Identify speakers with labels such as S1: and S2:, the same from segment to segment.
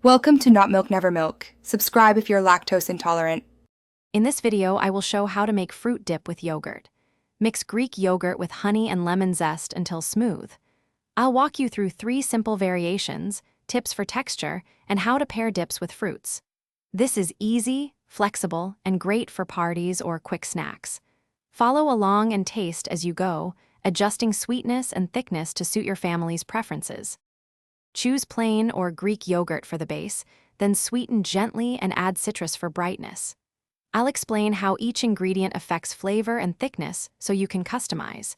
S1: Welcome to Not Milk Never Milk. Subscribe if you're lactose intolerant.
S2: In this video, I will show how to make fruit dip with yogurt. Mix Greek yogurt with honey and lemon zest until smooth. I'll walk you through 3 simple variations, tips for texture, and how to pair dips with fruits. This is easy, flexible, and great for parties or quick snacks. Follow along and taste as you go, adjusting sweetness and thickness to suit your family's preferences. Choose plain or Greek yogurt for the base, then sweeten gently and add citrus for brightness. I'll explain how each ingredient affects flavor and thickness so you can customize.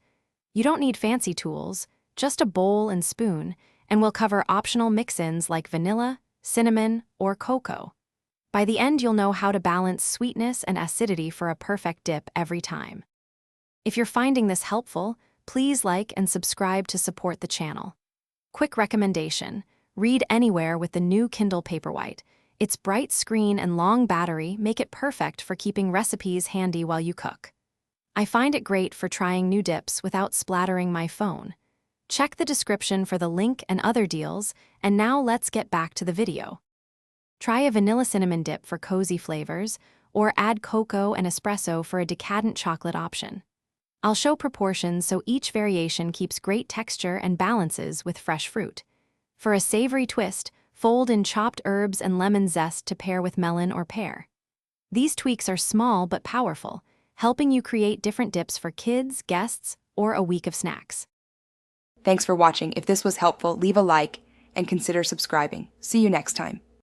S2: You don't need fancy tools, just a bowl and spoon, and we'll cover optional mix-ins like vanilla, cinnamon, or cocoa. By the end, you'll know how to balance sweetness and acidity for a perfect dip every time. If you're finding this helpful, please like and subscribe to support the channel. Quick recommendation: read anywhere with the new Kindle Paperwhite. Its bright screen and long battery make it perfect for keeping recipes handy while you cook. I find it great for trying new dips without splattering my phone. Check the description for the link and other deals, and now let's get back to the video. Try a vanilla cinnamon dip for cozy flavors, or add cocoa and espresso for a decadent chocolate option. I'll show proportions so each variation keeps great texture and balances with fresh fruit. For a savory twist, fold in chopped herbs and lemon zest to pair with melon or pear. These tweaks are small but powerful, helping you create different dips for kids, guests, or a week of snacks.
S1: Thanks for watching. If this was helpful, leave a like and consider subscribing. See you next time.